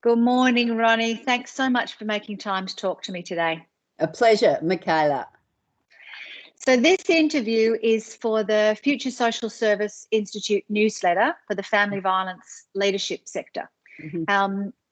Good morning, Ronnie. Thanks so much for making time to talk to me today. A pleasure, Michaela. So this interview is for the Future Social Service Institute newsletter for the family violence leadership sector.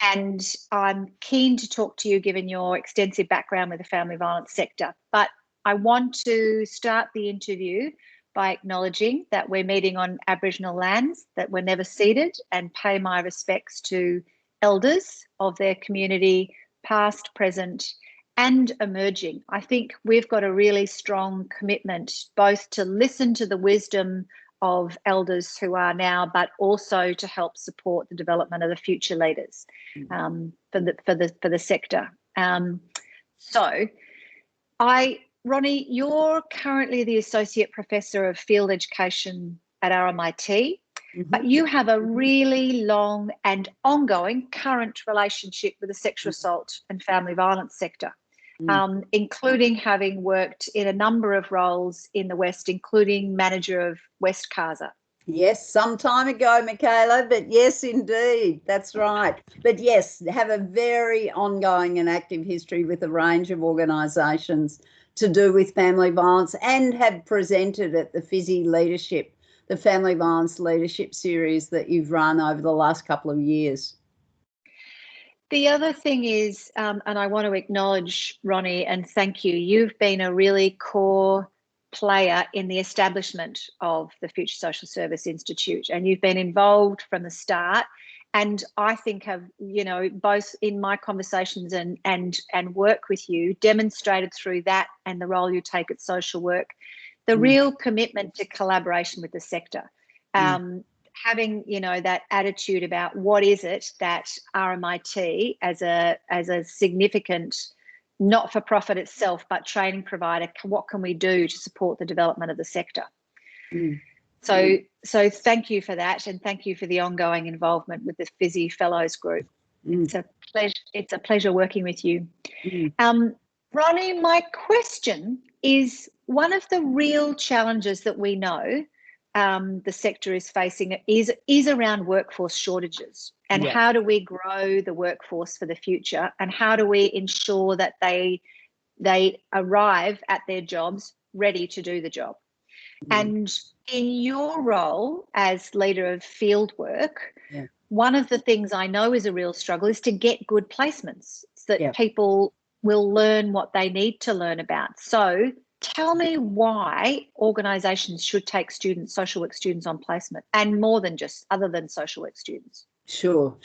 And I'm keen to talk to you given your extensive background with the family violence sector. But I want to start the interview by acknowledging that we're meeting on Aboriginal lands that were never ceded, and pay my respects to elders of their community, past, present, and emerging. I think we've got a really strong commitment both to listen to the wisdom of elders who are now, but also to help support the development of the future leaders for the sector. Ronnie, you're currently the Associate Professor of Field Education at RMIT, but you have a really long and ongoing current relationship with the sexual assault and family violence sector, including having worked in a number of roles in the West, including manager of West CASA. Yes, some time ago, Michaela, but yes, indeed, that's right. But yes, have a very ongoing and active history with a range of organisations to do with family violence, and have presented at the FISI Leadership, the Family Violence Leadership Series that you've run over the last couple of years. The other thing is, and I want to acknowledge, Ronnie, and thank you, you've been a really core player in the establishment of the Future Social Service Institute, and you've been involved from the start. And I think have, both in my conversations and work with you, demonstrated through that and the role you take at social work, the real commitment to collaboration with the sector. Having, that attitude about what is it that RMIT as a significant, not-for-profit itself, but training provider, what can we do to support the development of the sector? So thank you for that, and thank you for the ongoing involvement with the FISI Fellows Group. It's a pleasure working with you. Ronnie, my question is, one of the real challenges that we know the sector is facing is around workforce shortages, and how do we grow the workforce for the future, and how do we ensure that they arrive at their jobs ready to do the job? And in your role as leader of field work, one of the things I know is a real struggle is to get good placements so that people will learn what they need to learn about. So tell me why organisations should take social work students on placement, and more than just other than social work students. Sure.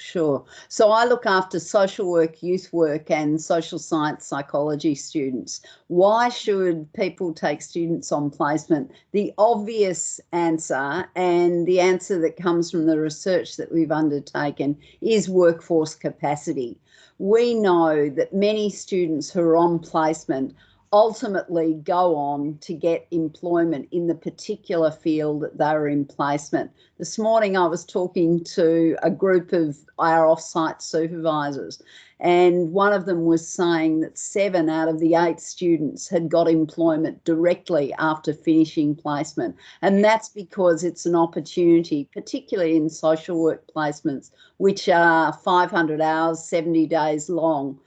So I look after social work, youth work and social science psychology students. Why should people take students on placement? The obvious answer, and the answer that comes from the research that we've undertaken, is workforce capacity. We know that many students who are on placement ultimately go on to get employment in the particular field that they're in placement. This morning I was talking to a group of our off-site supervisors, and one of them was saying that 7 out of the 8 students had got employment directly after finishing placement. And that's because it's an opportunity, particularly in social work placements, which are 500 hours, 70 days long.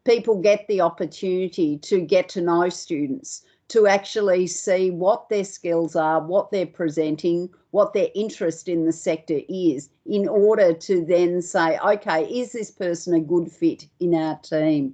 People get the opportunity to get to know students, to actually see what their skills are, what they're presenting, what their interest in the sector is, in order to then say, okay, is this person a good fit in our team?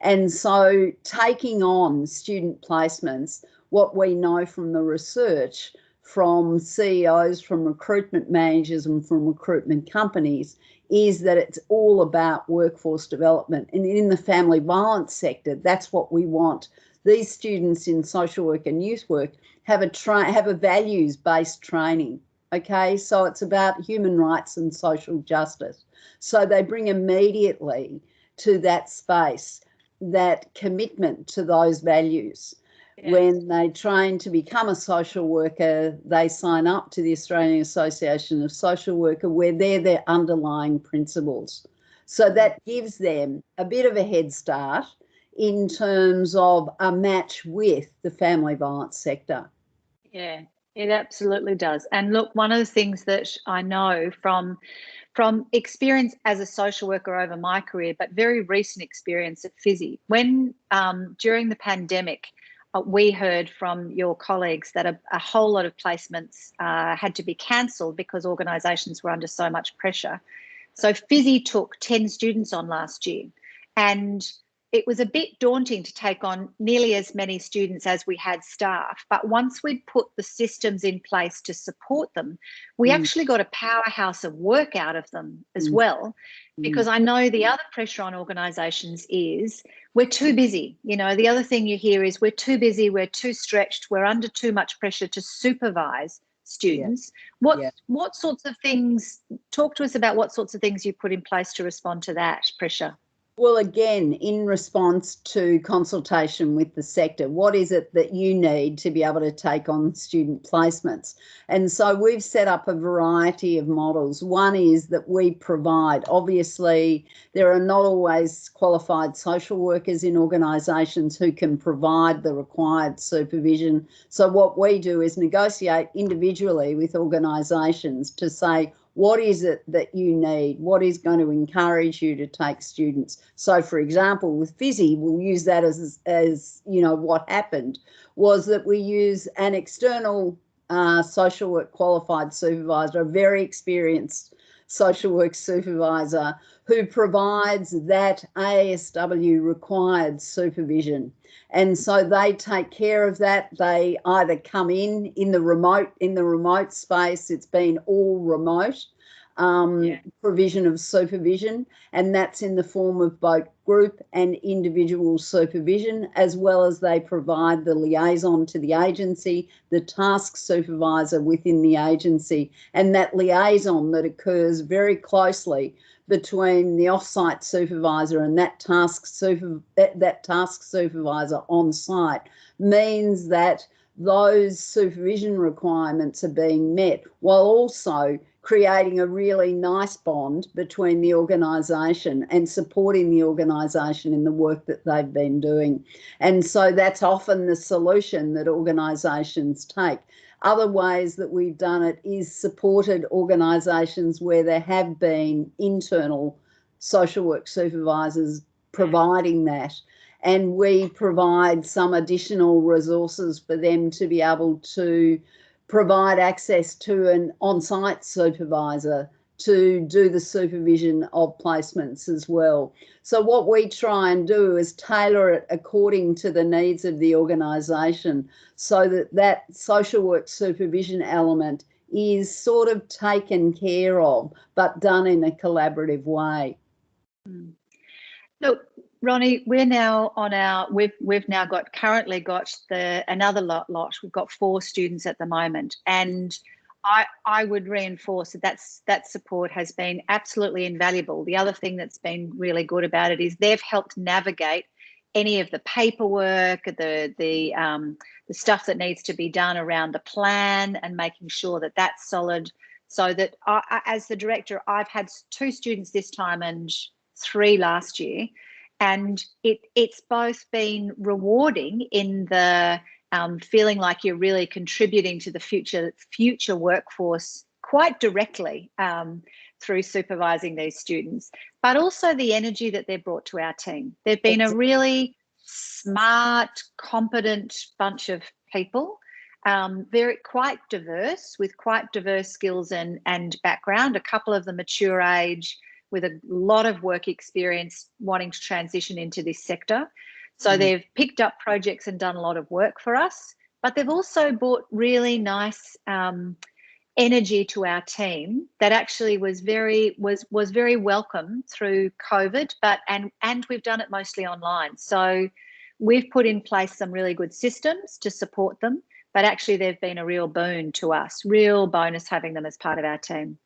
And so taking on student placements, what we know from the research, from CEOs, from recruitment managers and from recruitment companies, is that it's all about workforce development. And in the family violence sector, that's what we want. These students in social work and youth work have a values-based training, okay? So it's about human rights and social justice. So they bring immediately to that space that commitment to those values. When they train to become a social worker, they sign up to the Australian Association of Social Workers, where they're their underlying principles. So that gives them a bit of a head start in terms of a match with the family violence sector. Yeah, it absolutely does. And look, one of the things that I know from from experience as a social worker over my career, but very recent experience at Fizzy, when during the pandemic, we heard from your colleagues that a whole lot of placements had to be cancelled because organisations were under so much pressure. So Fizzy took 10 students on last year, and it was a bit daunting to take on nearly as many students as we had staff. But once we'd put the systems in place to support them, we actually got a powerhouse of work out of them as well. Because I know the other pressure on organisations is we're too busy. You know, the other thing you hear is we're too busy, we're too stretched, we're under too much pressure to supervise students. What sorts of things, talk to us about what sorts of things you put in place to respond to that pressure? Well, again, in response to consultation with the sector, what is it that you need to be able to take on student placements? And so we've set up a variety of models. One is that we provide, obviously, there are not always qualified social workers in organisations who can provide the required supervision. So what we do is negotiate individually with organisations to say, what is it that you need? What is going to encourage you to take students? So, for example, with Fizzy, we'll use that as you know, what happened was that we use an external social work qualified supervisor, a very experienced social work supervisor who provides that ASW required supervision. And so they take care of that. They either come in the remote space. It's been all remote provision of supervision, and that's in the form of both group and individual supervision, as well as they provide the liaison to the agency, the task supervisor within the agency, and that liaison that occurs very closely between the off-site supervisor and that task supervisor on site means that those supervision requirements are being met, while also creating a really nice bond between the organisation and supporting the organisation in the work that they've been doing. And so that's often the solution that organisations take. Other ways that we've done it is supported organisations where there have been internal social work supervisors providing that, and we provide some additional resources for them to be able to provide access to an on-site supervisor to do the supervision of placements as well. So what we try and do is tailor it according to the needs of the organisation so that that social work supervision element is sort of taken care of, but done in a collaborative way. So, Ronnie, we're now on our, we've now currently got another lot. We've got 4 students at the moment, and I would reinforce that support has been absolutely invaluable. The other thing that's been really good about it is they've helped navigate any of the paperwork, the stuff that needs to be done around the plan, and making sure that that's solid. So that as the director, I've had 2 students this time and 3 last year, and it's both been rewarding in the feeling like you're really contributing to the future workforce quite directly through supervising these students, but also the energy that they've brought to our team. They've been a really smart, competent bunch of people, quite diverse, with quite diverse skills and background. A couple of them mature age, with a lot of work experience wanting to transition into this sector. So they've picked up projects and done a lot of work for us, but they've also brought really nice energy to our team that actually was very welcome through COVID, and we've done it mostly online. So we've put in place some really good systems to support them, but actually they've been a real boon to us, real bonus having them as part of our team.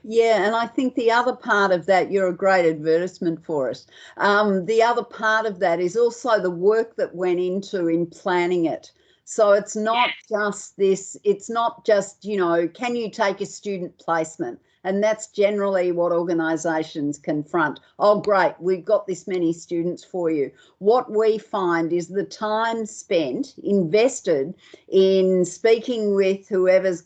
Yeah, and I think the other part of that, you're a great advertisement for us. The other part of that is also the work that went into in planning it. So it's not just this, it's not just, you know, can you take a student placement? And that's generally what organisations confront. Oh, great, we've got this many students for you. What we find is the time spent, invested in speaking with whoever's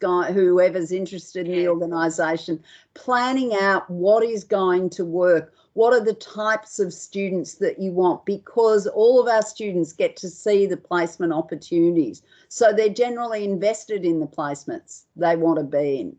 interested in the organisation, planning out what is going to work. What are the types of students that you want? Because all of our students get to see the placement opportunities. So they're generally invested in the placements they want to be in.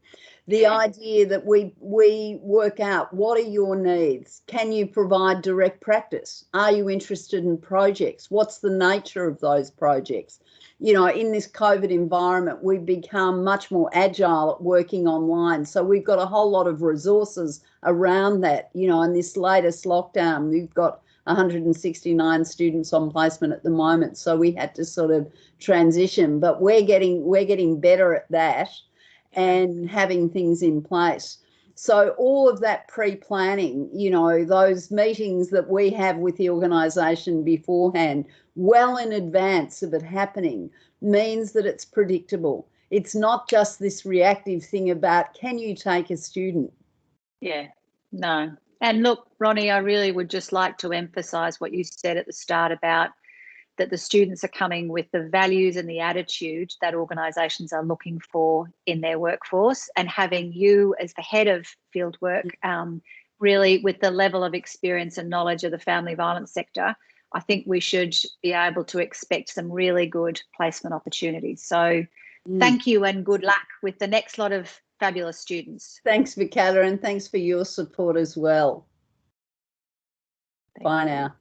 The idea that we work out, what are your needs? Can you provide direct practice? Are you interested in projects? What's the nature of those projects? You know, in this COVID environment, we've become much more agile at working online. So we've got a whole lot of resources around that. You know, in this latest lockdown, we've got 169 students on placement at the moment. So we had to sort of transition, but we're getting better at that and having things in place. So all of that pre-planning, you know, those meetings that we have with the organisation beforehand, well in advance of it happening, means that it's predictable. It's not just this reactive thing about, can you take a student? Yeah, no. And look, Ronnie, I really would just like to emphasise what you said at the start about that the students are coming with the values and the attitude that organisations are looking for in their workforce, and having you as the head of fieldwork, really with the level of experience and knowledge of the family violence sector, I think we should be able to expect some really good placement opportunities. So thank you and good luck with the next lot of fabulous students. Thanks, Vicala, and thanks for your support as well. Bye now.